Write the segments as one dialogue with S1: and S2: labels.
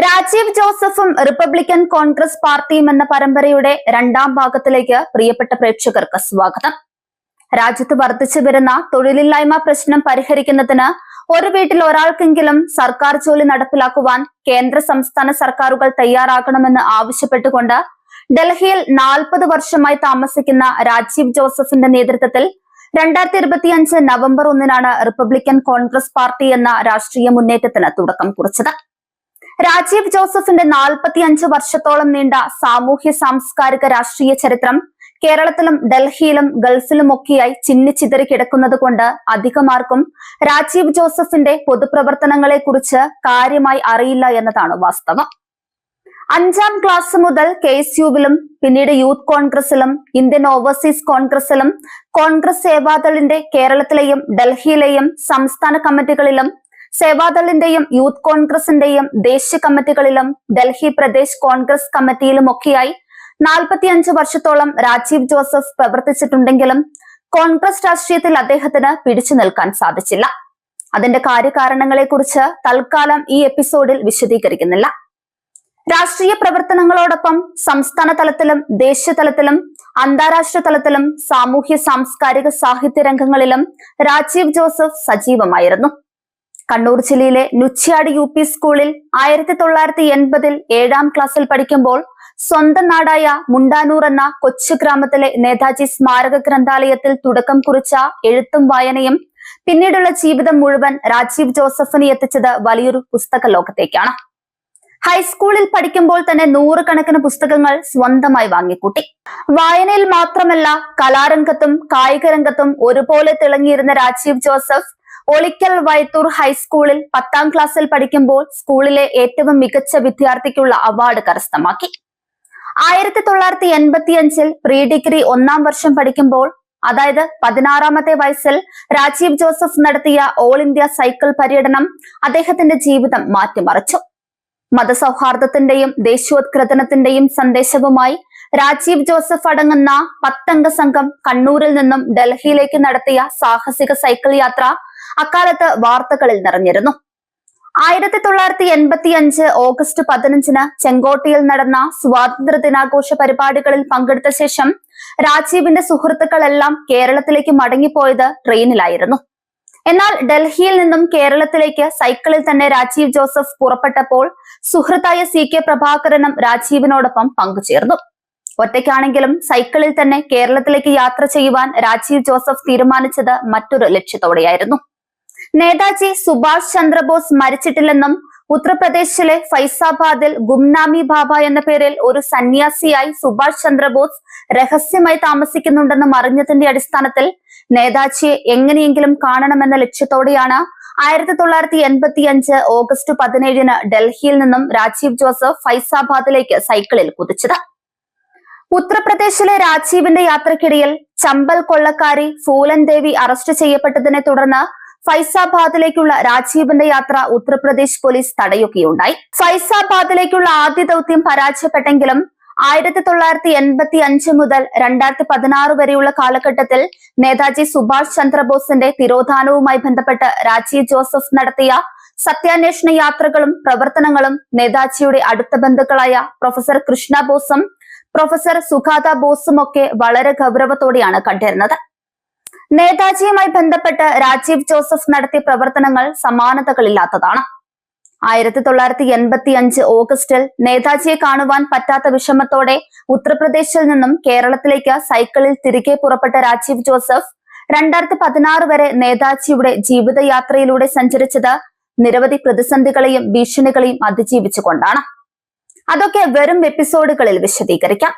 S1: രാജീവ് ജോസഫും റിപ്പബ്ലിക്കൻ കോൺഗ്രസ് പാർട്ടിയും എന്ന പരമ്പരയുടെ രണ്ടാം ഭാഗത്തിലേക്ക് പ്രിയപ്പെട്ട പ്രേക്ഷകർക്ക് സ്വാഗതം. രാജ്യത്ത് വർദ്ധിച്ചു വരുന്ന തൊഴിലില്ലായ്മ പ്രശ്നം പരിഹരിക്കുന്നതിന് ഒരു വീട്ടിൽ ഒരാൾക്കെങ്കിലും സർക്കാർ ജോലി നടപ്പിലാക്കുവാൻ കേന്ദ്ര സംസ്ഥാന സർക്കാരുകൾ തയ്യാറാകണമെന്ന് ആവശ്യപ്പെട്ടുകൊണ്ട് ഡൽഹിയിൽ 40 വർഷമായി താമസിക്കുന്ന രാജീവ് ജോസഫിന്റെ നേതൃത്വത്തിൽ 2025 നവംബർ 1 റിപ്പബ്ലിക്കൻ കോൺഗ്രസ് പാർട്ടി എന്ന രാഷ്ട്രീയ മുന്നേറ്റത്തിന് തുടക്കം കുറിച്ചത്. രാജീവ് ജോസഫിന്റെ 45 വർഷത്തോളം നീണ്ട സാമൂഹ്യ സാംസ്കാരിക രാഷ്ട്രീയ ചരിത്രം കേരളത്തിലും ഡൽഹിയിലും ഗൾഫിലുമൊക്കെയായി ചിന്നിച്ചിതറി കിടക്കുന്നത് കൊണ്ട് അധികമാർക്കും രാജീവ് ജോസഫിന്റെ പൊതുപ്രവർത്തനങ്ങളെ കുറിച്ച് കാര്യമായി അറിയില്ല എന്നതാണ് വാസ്തവം. 5ാം ക്ലാസ് മുതൽ KSUവിലും പിന്നീട് യൂത്ത് കോൺഗ്രസിലും ഇന്ത്യൻ ഓവർസീസ് കോൺഗ്രസിലും കോൺഗ്രസ് സേവാദളിന്റെ കേരളത്തിലെയും ഡൽഹിയിലെയും സംസ്ഥാന കമ്മിറ്റികളിലും സേവാദളിന്റെയും യൂത്ത് കോൺഗ്രസിന്റെയും ദേശീയ കമ്മിറ്റികളിലും ഡൽഹി പ്രദേശ് കോൺഗ്രസ് കമ്മിറ്റിയിലുമൊക്കെയായി 45 വർഷത്തോളം രാജീവ് ജോസഫ് പ്രവർത്തിച്ചിട്ടുണ്ടെങ്കിലും കോൺഗ്രസ് രാഷ്ട്രീയത്തിൽ അദ്ദേഹത്തിന് പിടിച്ചു നിൽക്കാൻ സാധിച്ചില്ല. അതിന്റെ കാര്യകാരണങ്ങളെ കുറിച്ച് തൽക്കാലം ഈ എപ്പിസോഡിൽ വിശദീകരിക്കുന്നില്ല. രാഷ്ട്രീയ പ്രവർത്തനങ്ങളോടൊപ്പം സംസ്ഥാന തലത്തിലും ദേശീയ തലത്തിലും അന്താരാഷ്ട്ര തലത്തിലും സാമൂഹ്യ സാംസ്കാരിക സാഹിത്യ രംഗങ്ങളിലും രാജീവ് ജോസഫ് സജീവമായിരുന്നു. കണ്ണൂർ ജില്ലയിലെ നുച്ചിയാട് UP സ്കൂളിൽ 1980-ൽ 7ാം ക്ലാസ്സിൽ പഠിക്കുമ്പോൾ സ്വന്തം നാടായ മുണ്ടാനൂർ എന്ന കൊച്ചു ഗ്രാമത്തിലെ നേതാജി സ്മാരക ഗ്രന്ഥാലയത്തിൽ തുടക്കം കുറിച്ച എഴുത്തും വായനയും പിന്നീടുള്ള ജീവിതം മുഴുവൻ രാജീവ് ജോസഫിനെ എത്തിച്ചത് വലിയൊരു പുസ്തക ലോകത്തേക്കാണ്. ഹൈസ്കൂളിൽ പഠിക്കുമ്പോൾ തന്നെ 100 കണക്കിന് പുസ്തകങ്ങൾ സ്വന്തമായി വാങ്ങിക്കൂട്ടി. വായനയിൽ മാത്രമല്ല കലാരംഗത്തും കായിക രംഗത്തും ഒരുപോലെ തിളങ്ങിയിരുന്ന രാജീവ് ജോസഫ് ഒളിക്കൽ വൈത്തൂർ ഹൈസ്കൂളിൽ 10ാം ക്ലാസ്സിൽ പഠിക്കുമ്പോൾ സ്കൂളിലെ ഏറ്റവും മികച്ച വിദ്യാർത്ഥിക്കുള്ള അവാർഡ് കരസ്ഥമാക്കി. 1985-ൽ പ്രീ ഡിഗ്രി 1ാം വർഷം പഠിക്കുമ്പോൾ, അതായത് 16ാമത്തെ വയസ്സിൽ രാജീവ് ജോസഫ് നടത്തിയ ഓൾ ഇന്ത്യ സൈക്കിൾ പര്യടനം അദ്ദേഹത്തിന്റെ ജീവിതം മാറ്റിമറിച്ചു. മതസൗഹാർദ്ദത്തിന്റെയും ദേശീയോദ്ഗ്രഥനത്തിന്റെയും സന്ദേശവുമായി രാജീവ് ജോസഫ് അടങ്ങുന്ന 10 അംഗ സംഘം കണ്ണൂരിൽ നിന്നും ഡൽഹിയിലേക്ക് നടത്തിയ സാഹസിക സൈക്കിൾ യാത്ര അക്കാലത്ത് വാർത്തകളിൽ നിറഞ്ഞിരുന്നു. 1985 ഓഗസ്റ്റ് 15 ചെങ്കോട്ടയിൽ നടന്ന സ്വാതന്ത്ര്യ ദിനാഘോഷ പരിപാടികളിൽ പങ്കെടുത്ത ശേഷം രാജീവിന്റെ സുഹൃത്തുക്കളെല്ലാം കേരളത്തിലേക്ക് മടങ്ങിപ്പോയത് ട്രെയിനിലായിരുന്നു. എന്നാൽ ഡൽഹിയിൽ നിന്നും കേരളത്തിലേക്ക് സൈക്കിളിൽ തന്നെ രാജീവ് ജോസഫ് പുറപ്പെട്ടപ്പോൾ സുഹൃത്തായ CK പ്രഭാകരനും രാജീവിനോടൊപ്പം പങ്കുചേർന്നു. ഒറ്റയ്ക്കാണെങ്കിലും സൈക്കിളിൽ തന്നെ കേരളത്തിലേക്ക് യാത്ര ചെയ്യുവാൻ രാജീവ് ജോസഫ് തീരുമാനിച്ചത് മറ്റൊരു ലക്ഷ്യത്തോടെയായിരുന്നു. നേതാജി സുഭാഷ് ചന്ദ്രബോസ് മരിച്ചിട്ടില്ലെന്നും ഉത്തർപ്രദേശിലെ ഫൈസാബാദിൽ ഗുംനാമി ബാബ എന്ന പേരിൽ ഒരു സന്യാസിയായി സുഭാഷ് ചന്ദ്രബോസ് രഹസ്യമായി താമസിക്കുന്നുണ്ടെന്നും അറിഞ്ഞതിന്റെ അടിസ്ഥാനത്തിൽ നേതാജിയെ എങ്ങനെയെങ്കിലും കാണണമെന്ന ലക്ഷ്യത്തോടെയാണ് 1985 ഓഗസ്റ്റ് 17 ഡൽഹിയിൽ നിന്നും രാജീവ് ജോസഫ് ഫൈസാബാദിലേക്ക് സൈക്കിളിൽ കുതിച്ചത്. ഉത്തർപ്രദേശിലെ രാജീവിന്റെ യാത്രക്കിടയിൽ ചമ്പൽ കൊള്ളക്കാരി ഫൂലൻ ദേവി അറസ്റ്റ് ചെയ്യപ്പെട്ടതിനെ തുടർന്ന് ഫൈസാബാദിലേക്കുള്ള രാജീവിന്റെ യാത്ര ഉത്തർപ്രദേശ് പോലീസ് തടയുകയുണ്ടായി. ഫൈസാബാദിലേക്കുള്ള ആദ്യ ദൗത്യം പരാജയപ്പെട്ടെങ്കിലും 1985 മുതൽ 2016 വരെയുള്ള കാലഘട്ടത്തിൽ നേതാജി സുഭാഷ് ചന്ദ്രബോസിന്റെ തിരോധാനവുമായി ബന്ധപ്പെട്ട് രാജീവ് ജോസഫ് നടത്തിയ സത്യാന്വേഷണ യാത്രകളും പ്രവർത്തനങ്ങളും നേതാജിയുടെ അടുത്ത ബന്ധുക്കളായ പ്രൊഫസർ കൃഷ്ണ ബോസും പ്രൊഫസർ സുഖാത ബോസും ഒക്കെ വളരെ ഗൗരവത്തോടെയാണ് കണ്ടിരുന്നത്. നേതാജിയുമായി ബന്ധപ്പെട്ട് രാജീവ് ജോസഫ് നടത്തിയ പ്രവർത്തനങ്ങൾ സമാനതകളില്ലാത്തതാണ്. 1985 ഓഗസ്റ്റിൽ നേതാജിയെ കാണുവാൻ പറ്റാത്ത വിഷമത്തോടെ ഉത്തർപ്രദേശിൽ നിന്നും കേരളത്തിലേക്ക് സൈക്കിളിൽ തിരികെ പുറപ്പെട്ട രാജീവ് ജോസഫ് 2016 വരെ നേതാജിയുടെ ജീവിതയാത്രയിലൂടെ സഞ്ചരിച്ചത് നിരവധി പ്രതിസന്ധികളെയും ഭീഷണികളെയും അതിജീവിച്ചുകൊണ്ടാണ്. അതൊക്കെ വരും എപ്പിസോഡുകളിൽ വിശദീകരിക്കാം.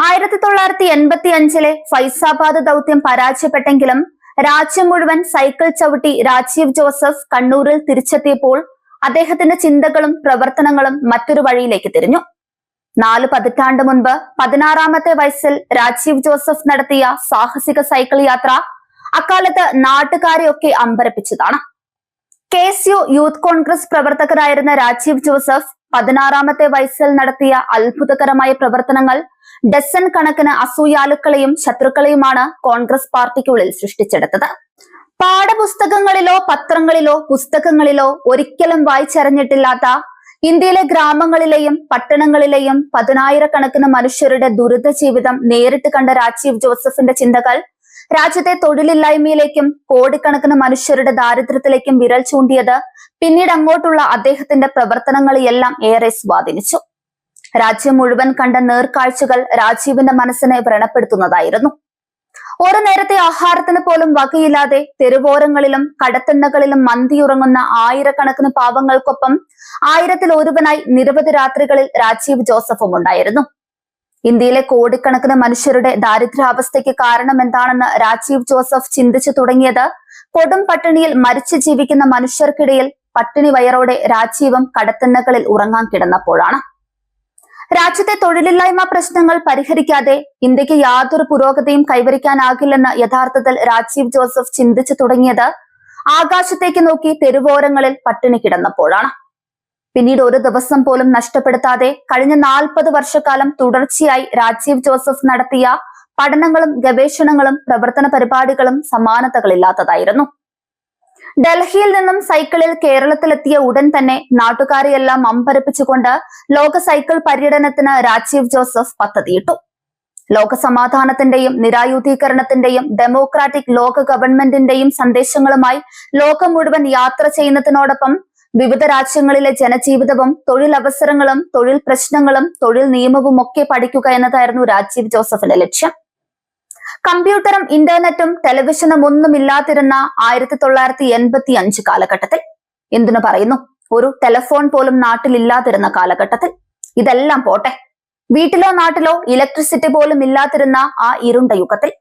S1: 1985 ഫൈസാബാദ് ദൗത്യം പരാജയപ്പെട്ടെങ്കിലും രാജ്യം മുഴുവൻ സൈക്കിൾ ചവിട്ടി രാജീവ് ജോസഫ് കണ്ണൂരിൽ തിരിച്ചെത്തിയപ്പോൾ അദ്ദേഹത്തിന്റെ ചിന്തകളും പ്രവർത്തനങ്ങളും മറ്റൊരു വഴിയിലേക്ക് തിരിഞ്ഞു. 4 പതിറ്റാണ്ട് മുൻപ് 16ാമത്തെ വയസ്സിൽ രാജീവ് ജോസഫ് നടത്തിയ സാഹസിക സൈക്കിൾ യാത്ര അക്കാലത്ത് നാട്ടുകാരെയൊക്കെ അമ്പരപ്പിച്ചതാണ്. KSU യൂത്ത് കോൺഗ്രസ് പ്രവർത്തകരായിരുന്ന രാജീവ് ജോസഫ് 16ാമത്തെ വയസ്സിൽ നടത്തിയ അത്ഭുതകരമായ പ്രവർത്തനങ്ങൾ ഡസൻ കണക്കിന് അസൂയാലുക്കളെയും ശത്രുക്കളെയുമാണ് കോൺഗ്രസ് പാർട്ടിക്കുള്ളിൽ സൃഷ്ടിച്ചെടുത്തത്. പാഠപുസ്തകങ്ങളിലോ പത്രങ്ങളിലോ പുസ്തകങ്ങളിലോ ഒരിക്കലും വായിച്ചറിഞ്ഞിട്ടില്ലാത്ത ഇന്ത്യയിലെ ഗ്രാമങ്ങളിലെയും പട്ടണങ്ങളിലെയും പതിനായിരക്കണക്കിന് മനുഷ്യരുടെ ദുരിത ജീവിതം നേരിട്ട് കണ്ട രാജീവ് ജോസഫിന്റെ ചിന്തകൾ രാജ്യത്തെ തൊഴിലില്ലായ്മയിലേക്കും കോടിക്കണക്കിന് മനുഷ്യരുടെ ദാരിദ്ര്യത്തിലേക്കും വിരൽ ചൂണ്ടിയത് പിന്നീട് അങ്ങോട്ടുള്ള അദ്ദേഹത്തിന്റെ പ്രവർത്തനങ്ങളെയെല്ലാം ഏറെ സ്വാധീനിച്ചു. രാജ്യം മുഴുവൻ കണ്ട നേർക്കാഴ്ചകൾ രാജീവിന്റെ മനസ്സിനെ വ്രണപ്പെടുത്തുന്നതായിരുന്നു. ഒരു നേരത്തെ ആഹാരത്തിന് പോലും വകയില്ലാതെ തെരുവോരങ്ങളിലും കടത്തിണ്ണകളിലും മന്തിയുറങ്ങുന്ന ആയിരക്കണക്കിന് പാവങ്ങൾക്കൊപ്പം ആയിരത്തിൽ ഒരുവനായി നിരവധി രാത്രികളിൽ രാജീവ് ജോസഫും ഉണ്ടായിരുന്നു. ഇന്ത്യയിലെ കോടിക്കണക്കിന് മനുഷ്യരുടെ ദാരിദ്ര്യാവസ്ഥയ്ക്ക് കാരണം എന്താണെന്ന് രാജീവ് ജോസഫ് ചിന്തിച്ചു തുടങ്ങിയത് കൊടും പട്ടിണിയിൽ മരിച്ചു ജീവിക്കുന്ന മനുഷ്യർക്കിടയിൽ പട്ടിണി വയറോടെ രാജീവും കടത്തിണ്ണകളിൽ ഉറങ്ങാൻ കിടന്നപ്പോഴാണ്. രാജ്യത്തെ തൊഴിലില്ലായ്മ പ്രശ്നങ്ങൾ പരിഹരിക്കാതെ ഇന്ത്യക്ക് യാതൊരു പുരോഗതിയും കൈവരിക്കാനാകില്ലെന്ന് യഥാർത്ഥത്തിൽ രാജീവ് ജോസഫ് ചിന്തിച്ചു തുടങ്ങിയത് ആകാശത്തേക്ക് നോക്കി തെരുവോരങ്ങളിൽ പട്ടിണി കിടന്നപ്പോഴാണ്. പിന്നീട് ഒരു ദിവസം പോലും നഷ്ടപ്പെടുത്താതെ കഴിഞ്ഞ 40 വർഷക്കാലം തുടർച്ചയായി രാജീവ് ജോസഫ് നടത്തിയ പഠനങ്ങളും ഗവേഷണങ്ങളും പ്രവർത്തന പരിപാടികളും സമാനതകളില്ലാത്തതായിരുന്നു. ഡൽഹിയിൽ നിന്നും സൈക്കിളിൽ കേരളത്തിലെത്തിയ ഉടൻ തന്നെ നാട്ടുകാരെയെല്ലാം അമ്പരപ്പിച്ചുകൊണ്ട് ലോക സൈക്കിൾ പര്യടനത്തിന് രാജീവ് ജോസഫ് പദ്ധതിയിട്ടു. ലോക സമാധാനത്തിന്റെയും നിരായുധീകരണത്തിന്റെയും ഡെമോക്രാറ്റിക് ലോക ഗവൺമെന്റിന്റെയും സന്ദേശങ്ങളുമായി ലോകം മുഴുവൻ യാത്ര ചെയ്യുന്നതിനോടൊപ്പം വിവിധ രാജ്യങ്ങളിലെ ജനജീവിതവും തൊഴിലവസരങ്ങളും തൊഴിൽ പ്രശ്നങ്ങളും തൊഴിൽ നിയമവും ഒക്കെ പഠിക്കുക എന്നതായിരുന്നു രാജീവ് ജോസഫിന്റെ ലക്ഷ്യം. കമ്പ്യൂട്ടറും ഇന്റർനെറ്റും ടെലിവിഷനും ഒന്നും ഇല്ലാതിരുന്ന 1985 കാലഘട്ടത്തിൽ, എന്തിനു പറയുന്നു, ഒരു ടെലിഫോൺ പോലും നാട്ടിലില്ലാതിരുന്ന കാലഘട്ടത്തിൽ, ഇതെല്ലാം പോട്ടെ, വീട്ടിലോ നാട്ടിലോ ഇലക്ട്രിസിറ്റി പോലും ഇല്ലാതിരുന്ന ആ ഇരുണ്ട യുഗത്തിൽ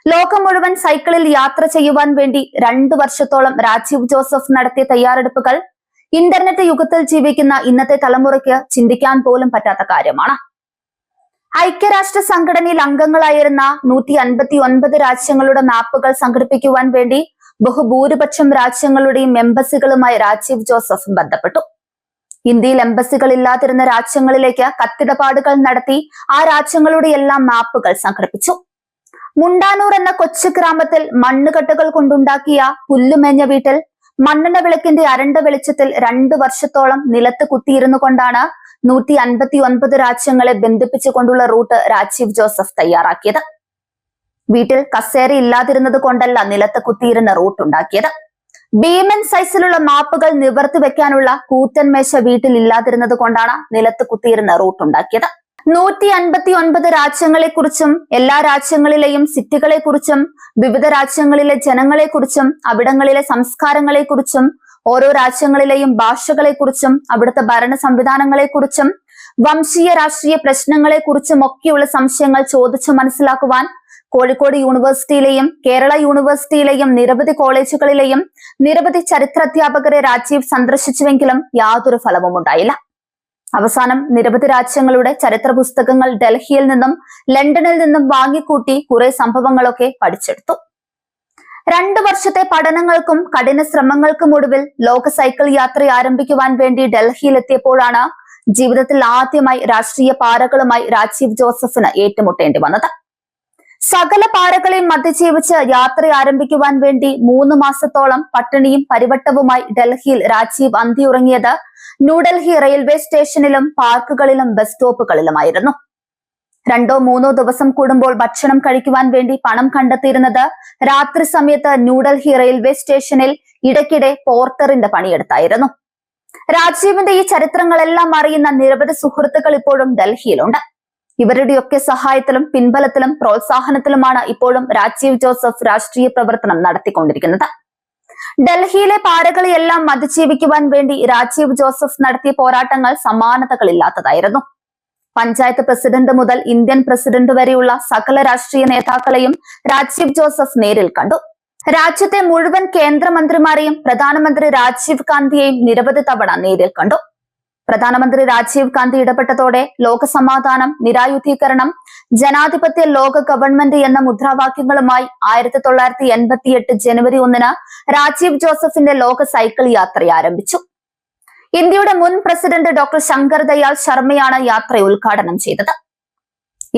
S1: ലോകം മുഴുവൻ സൈക്കിളിൽ യാത്ര ചെയ്യുവാൻ വേണ്ടി 2 വർഷത്തോളം രാജീവ് ജോസഫ് നടത്തിയ തയ്യാറെടുപ്പുകൾ ഇന്റർനെറ്റ് യുഗത്തിൽ ജീവിക്കുന്ന ഇന്നത്തെ തലമുറയ്ക്ക് ചിന്തിക്കാൻ പോലും പറ്റാത്ത കാര്യമാണ്. ഐക്യരാഷ്ട്ര സംഘടനയിൽ അംഗങ്ങളായിരുന്ന 159 രാജ്യങ്ങളുടെ മാപ്പുകൾ സംഘടിപ്പിക്കുവാൻ വേണ്ടി ബഹുഭൂരിപക്ഷം രാജ്യങ്ങളുടെയും എംബസികളുമായി രാജീവ് ജോസഫ് ബന്ധപ്പെട്ടു. ഇന്ത്യയിൽ എംബസികൾ ഇല്ലാതിരുന്ന രാജ്യങ്ങളിലേക്ക് കത്തിടപാടുകൾ നടത്തി ആ രാജ്യങ്ങളുടെ എല്ലാം മാപ്പുകൾ സംഘടിപ്പിച്ചു. മുണ്ടാനൂർ എന്ന കൊച്ചു ഗ്രാമത്തിൽ മണ്ണുകട്ടകൾ കൊണ്ടുണ്ടാക്കിയ പുല്ലുമേഞ്ഞ വീട്ടിൽ മണ്ണെണ്ണ വിളക്കിന്റെ അരണ്ട വെളിച്ചത്തിൽ 2 വർഷത്തോളം നിലത്ത് കുത്തിയിരുന്നു കൊണ്ടാണ് 159 രാജ്യങ്ങളെ ബന്ധിപ്പിച്ചുകൊണ്ടുള്ള റൂട്ട് രാജീവ് ജോസഫ് തയ്യാറാക്കിയത്. വീട്ടിൽ കസേര ഇല്ലാതിരുന്നത് കൊണ്ടല്ല നിലത്ത് കുത്തിയിരുന്ന റൂട്ട് ഉണ്ടാക്കിയത്. ഭീമൻ സൈസിലുള്ള മാപ്പുകൾ നിവർത്തി വെക്കാനുള്ള കൂറ്റൻ മേശ വീട്ടിൽ ഇല്ലാതിരുന്നത് കൊണ്ടാണ് നിലത്ത് കുത്തിയിരുന്ന റൂട്ട് ഉണ്ടാക്കിയത്. 159 രാജ്യങ്ങളെ കുറിച്ചും എല്ലാ രാജ്യങ്ങളിലെയും സിറ്റികളെ കുറിച്ചും വിവിധ രാജ്യങ്ങളിലെ ജനങ്ങളെ കുറിച്ചും അവിടങ്ങളിലെ സംസ്കാരങ്ങളെ കുറിച്ചും ഓരോ രാജ്യങ്ങളിലെയും ഭാഷകളെ കുറിച്ചും അവിടുത്തെ ഭരണ സംവിധാനങ്ങളെ കുറിച്ചും വംശീയ രാഷ്ട്രീയ പ്രശ്നങ്ങളെ കുറിച്ചും ഒക്കെയുള്ള സംശയങ്ങൾ ചോദിച്ചു മനസ്സിലാക്കുവാൻ കോഴിക്കോട് യൂണിവേഴ്സിറ്റിയിലെയും കേരള യൂണിവേഴ്സിറ്റിയിലെയും നിരവധി കോളേജുകളിലെയും നിരവധി ചരിത്രാധ്യാപകരെ രാജീവ് സന്ദർശിച്ചുവെങ്കിലും യാതൊരു ഫലവും ഉണ്ടായില്ല. അവസാനം നിരവധി രാജ്യങ്ങളുടെ ചരിത്ര പുസ്തകങ്ങൾ ഡൽഹിയിൽ നിന്നും ലണ്ടനിൽ നിന്നും വാങ്ങിക്കൂട്ടി കുറെ സംഭവങ്ങളൊക്കെ പഠിച്ചെടുത്തു. 2 വർഷത്തെ പഠനങ്ങൾക്കും കഠിന ശ്രമങ്ങൾക്കും ഒടുവിൽ ലോക സൈക്കിൾ യാത്ര ആരംഭിക്കുവാൻ വേണ്ടി ഡൽഹിയിൽ എത്തിയപ്പോഴാണ് ജീവിതത്തിൽ ആദ്യമായി രാഷ്ട്രീയ പാരകളുമായി രാജീവ് ജോസഫിന് ഏറ്റുമുട്ടേണ്ടി വന്നത്. സകല പാരകളെയും അതിജീവിച്ച് യാത്ര ആരംഭിക്കുവാൻ വേണ്ടി 3 മാസത്തോളം പട്ടിണിയും പരിവട്ടവുമായി ഡൽഹിയിൽ രാജീവ് അന്തിയുറങ്ങിയത് ന്യൂഡൽഹി റെയിൽവേ സ്റ്റേഷനിലും പാർക്കുകളിലും ബസ് സ്റ്റോപ്പുകളിലുമായിരുന്നു. 2-3 ദിവസം കൂടുമ്പോൾ ഭക്ഷണം കഴിക്കുവാൻ വേണ്ടി പണം കണ്ടെത്തിയിരുന്നത് രാത്രി സമയത്ത് ന്യൂഡൽഹി റെയിൽവേ സ്റ്റേഷനിൽ ഇടയ്ക്കിടെ പോർട്ടറിന്റെ പണിയെടുത്തായിരുന്നു. രാജീവിന്റെ ഈ ചരിത്രങ്ങളെല്ലാം അറിയുന്ന നിരവധി സുഹൃത്തുക്കൾ ഇപ്പോഴും ഡൽഹിയിലുണ്ട്. ഇവരുടെയൊക്കെ സഹായത്തിലും പിൻബലത്തിലും പ്രോത്സാഹനത്തിലുമാണ് ഇപ്പോഴും രാജീവ് ജോസഫ് രാഷ്ട്രീയ പ്രവർത്തനം നടത്തിക്കൊണ്ടിരിക്കുന്നത്. ഡൽഹിയിലെ പാരകളെയെല്ലാം അതിജീവിക്കുവാൻ വേണ്ടി രാജീവ് ജോസഫ് നടത്തിയ പോരാട്ടങ്ങൾ സമാനതകളില്ലാത്തതായിരുന്നു. പഞ്ചായത്ത് പ്രസിഡന്റ് മുതൽ ഇന്ത്യൻ പ്രസിഡന്റ് വരെയുള്ള സകല രാഷ്ട്രീയ നേതാക്കളെയും രാജീവ് ജോസഫ് നേരിൽ കണ്ടു. രാജ്യത്തെ മുഴുവൻ കേന്ദ്രമന്ത്രിമാരെയും പ്രധാനമന്ത്രി രാജീവ് ഗാന്ധിയെയും നിരവധി തവണ നേരിൽ കണ്ടു. പ്രധാനമന്ത്രി രാജീവ് ഗാന്ധി ഇടപെട്ടതോടെ ലോകസമാധാനം, നിരായുധീകരണം, ജനാധിപത്യ ലോക ഗവൺമെന്റ് എന്ന മുദ്രാവാക്യങ്ങളുമായി 1988 ജനുവരി 1 രാജീവ് ജോസഫിന്റെ ലോക സൈക്കിൾ യാത്ര ആരംഭിച്ചു. ഇന്ത്യയുടെ മുൻ പ്രസിഡന്റ് ഡോക്ടർ ശങ്കർ ദയാൽ ശർമ്മയാണ് യാത്ര ഉദ്ഘാടനം ചെയ്തത്.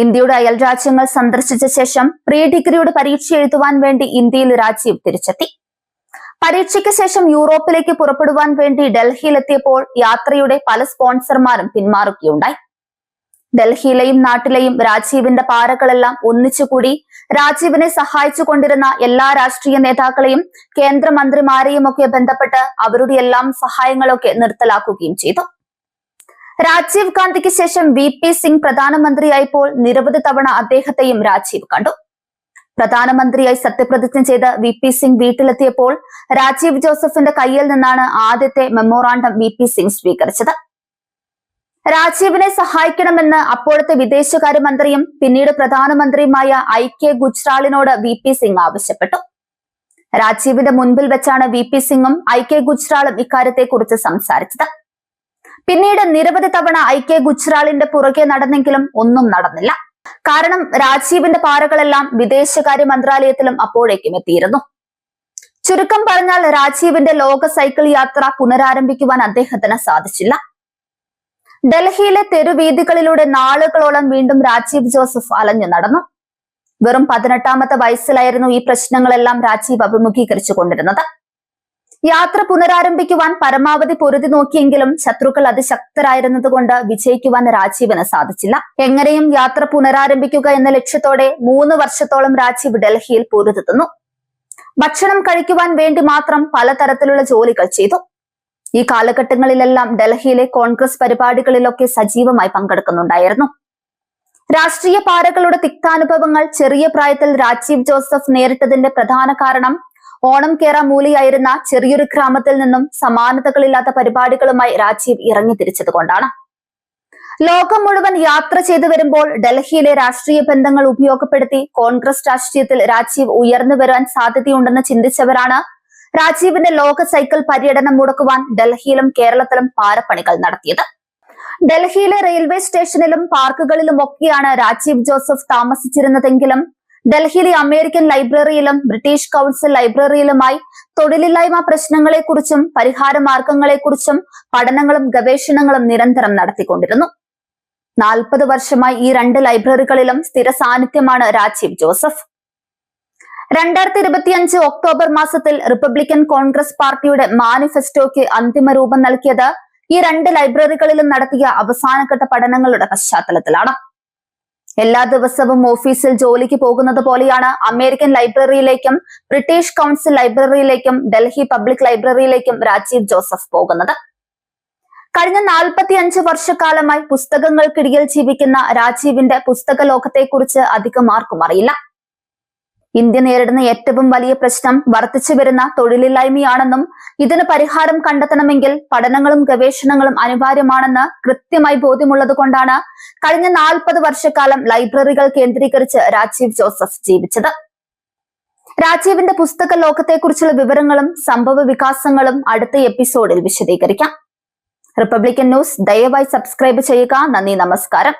S1: ഇന്ത്യയുടെ അയൽ രാജ്യങ്ങൾ സന്ദർശിച്ച ശേഷം പ്രീ ഡിഗ്രിയുടെ പരീക്ഷ എഴുതുവാൻ വേണ്ടി ഇന്ത്യയിൽ രാജീവ് തിരിച്ചെത്തി. പരീക്ഷയ്ക്ക് ശേഷം യൂറോപ്പിലേക്ക് പുറപ്പെടുവാൻ വേണ്ടി ഡൽഹിയിലെത്തിയപ്പോൾ യാത്രയുടെ പല സ്പോൺസർമാരും പിന്മാറുകയുണ്ടായി. ഡൽഹിയിലെയും നാട്ടിലെയും രാജീവിന്റെ പാരകളെല്ലാം ഒന്നിച്ചുകൂടി രാജീവിനെ സഹായിച്ചു കൊണ്ടിരുന്ന എല്ലാ രാഷ്ട്രീയ നേതാക്കളെയും കേന്ദ്രമന്ത്രിമാരെയും ഒക്കെ ബന്ധപ്പെട്ട് അവരുടെ എല്ലാം സഹായങ്ങളൊക്കെ നിർത്തലാക്കുകയും ചെയ്തു. രാജീവ് ഗാന്ധിക്ക് ശേഷം VP സിംഗ് പ്രധാനമന്ത്രിയായപ്പോൾ നിരവധി തവണ അദ്ദേഹത്തെയും രാജീവ് കണ്ടു. പ്രധാനമന്ത്രിയായി സത്യപ്രതിജ്ഞ ചെയ്ത് VP സിംഗ് വീട്ടിലെത്തിയപ്പോൾ രാജീവ് ജോസഫിന്റെ കയ്യിൽ നിന്നാണ് ആദ്യത്തെ മെമ്മോറാണ്ടം VP സിംഗ് സ്വീകരിച്ചത്. രാജീവിനെ സഹായിക്കണമെന്ന് അപ്പോഴത്തെ വിദേശകാര്യമന്ത്രിയും പിന്നീട് പ്രധാനമന്ത്രിയുമായ IK ഗുജ്റാളിനോട് VP സിംഗ് ആവശ്യപ്പെട്ടു. രാജീവിന്റെ മുൻപിൽ വെച്ചാണ് VP സിംഗും IK ഗുജ്റാളും ഇക്കാര്യത്തെക്കുറിച്ച് സംസാരിച്ചത്. പിന്നീട് നിരവധി തവണ IK ഗുജ്റാളിന്റെ പുറകെ നടന്നെങ്കിലും ഒന്നും നടന്നില്ല. കാരണം രാജീവിന്റെ പാരകളെല്ലാം വിദേശകാര്യ മന്ത്രാലയത്തിലും അപ്പോഴേക്കും എത്തിയിരുന്നു. ചുരുക്കം പറഞ്ഞാൽ രാജീവിന്റെ ലോക സൈക്കിൾ യാത്ര പുനരാരംഭിക്കുവാൻ അദ്ദേഹത്തിന് സാധിച്ചില്ല. ഡൽഹിയിലെ തെരുവീഥികളിലൂടെ നാളുകളോളം വീണ്ടും രാജീവ് ജോസഫ് അലഞ്ഞു നടന്നു. വെറും 18ാമത്തെ വയസ്സിലായിരുന്നു ഈ പ്രശ്നങ്ങളെല്ലാം രാജീവ് അഭിമുഖീകരിച്ചു കൊണ്ടിരുന്നത്. യാത്ര പുനരാരംഭിക്കുവാൻ പരമാവധി പൊരുതി നോക്കിയെങ്കിലും ശത്രുക്കൾ അതിശക്തരായിരുന്നതുകൊണ്ട് വിജയിക്കുവാൻ രാജീവിന് സാധിച്ചില്ല. എങ്ങനെയും യാത്ര പുനരാരംഭിക്കുക എന്ന ലക്ഷ്യത്തോടെ 3 വർഷത്തോളം രാജീവ് ഡൽഹിയിൽ പൊരുതുന്നു. ഭക്ഷണം കഴിക്കുവാൻ വേണ്ടി മാത്രം പലതരത്തിലുള്ള ജോലികൾ ചെയ്തു. ഈ കാലഘട്ടങ്ങളിലെല്ലാം ഡൽഹിയിലെ കോൺഗ്രസ് പരിപാടികളിലൊക്കെ സജീവമായി പങ്കെടുക്കുന്നുണ്ടായിരുന്നു. രാഷ്ട്രീയ പാരകളുടെ തിക്താനുഭവങ്ങൾ ചെറിയ പ്രായത്തിൽ രാജീവ് ജോസഫ് നേരിട്ടതിന്റെ പ്രധാന കാരണം ഓണം കേര മൂലയായിരുന്ന ചെറിയൊരു ഗ്രാമത്തിൽ നിന്നും സമാനതകളില്ലാത്ത പരിപാടികളുമായി രാജീവ് ഇറങ്ങി തിരിച്ചതുകൊണ്ടാണ്. ലോകം മുഴുവൻ യാത്ര ചെയ്തു വരുമ്പോൾ ഡൽഹിയിലെ രാഷ്ട്രീയ ബന്ധങ്ങൾ ഉപയോഗപ്പെടുത്തി കോൺഗ്രസ് രാഷ്ട്രീയത്തിൽ രാജീവ് ഉയർന്നു വരാൻ സാധ്യതയുണ്ടെന്ന് ചിന്തിച്ചവരാണ് രാജീവിന്റെ ലോക സൈക്കിൾ പര്യടനം മുടക്കുവാൻ ഡൽഹിയിലും കേരളത്തിലും പാരപ്പണികൾ നടത്തിയത്. ഡൽഹിയിലെ റെയിൽവേ സ്റ്റേഷനിലും പാർക്കുകളിലും ഒക്കെയാണ് രാജീവ് ജോസഫ് താമസിച്ചിരുന്നതെങ്കിലും ഡൽഹിയിലെ അമേരിക്കൻ ലൈബ്രറിയിലും ബ്രിട്ടീഷ് കൗൺസിൽ ലൈബ്രറിയിലുമായി തൊഴിലില്ലായ്മ പ്രശ്നങ്ങളെക്കുറിച്ചും പരിഹാര മാർഗങ്ങളെക്കുറിച്ചും പഠനങ്ങളും ഗവേഷണങ്ങളും നിരന്തരം നടത്തിക്കൊണ്ടിരുന്നു. 40 വർഷമായി ഈ 2 ലൈബ്രറികളിലും സ്ഥിര സാന്നിധ്യമാണ് രാജീവ് ജോസഫ്. 2025 ഒക്ടോബർ മാസത്തിൽ റിപ്പബ്ലിക്കൻ കോൺഗ്രസ് പാർട്ടിയുടെ മാനിഫെസ്റ്റോയ്ക്ക് അന്തിമ രൂപം നൽകിയത് ഈ 2 ലൈബ്രറികളിലും നടത്തിയ അവസാനഘട്ട പഠനങ്ങളുടെ പശ്ചാത്തലത്തിലാണ്. എല്ലാ ദിവസവും ഓഫീസിൽ ജോലിക്ക് പോകുന്നത് പോലെയാണ് അമേരിക്കൻ ലൈബ്രറിയിലേക്കും ബ്രിട്ടീഷ് കൗൺസിൽ ലൈബ്രറിയിലേക്കും ഡൽഹി പബ്ലിക് ലൈബ്രറിയിലേക്കും രാജീവ് ജോസഫ് പോകുന്നത്. കഴിഞ്ഞ 45 വർഷക്കാലമായി പുസ്തകങ്ങൾക്കിടയിൽ ജീവിക്കുന്ന രാജീവിന്റെ പുസ്തക ലോകത്തെക്കുറിച്ച് അധികം ആർക്കും അറിയില്ല. ഇന്ത്യ നേരിടുന്ന ഏറ്റവും വലിയ പ്രശ്നം വർദ്ധിച്ചു വരുന്ന തൊഴിലില്ലായ്മയാണെന്നും ഇതിന് പരിഹാരം കണ്ടെത്തണമെങ്കിൽ പഠനങ്ങളും ഗവേഷണങ്ങളും അനിവാര്യമാണെന്ന് കൃത്യമായി ബോധ്യമുള്ളത് കൊണ്ടാണ് കഴിഞ്ഞ 40 വർഷക്കാലം ലൈബ്രറികൾ കേന്ദ്രീകരിച്ച് രാജീവ് ജോസഫ് ജീവിച്ചത്. രാജീവിന്റെ പുസ്തക ലോകത്തെക്കുറിച്ചുള്ള വിവരങ്ങളും സംഭവ വികാസങ്ങളും അടുത്ത എപ്പിസോഡിൽ വിശദീകരിക്കാം. റിപ്പബ്ലിക്കൻ ന്യൂസ് ദയവായി സബ്സ്ക്രൈബ് ചെയ്യുക. നന്ദി, നമസ്കാരം.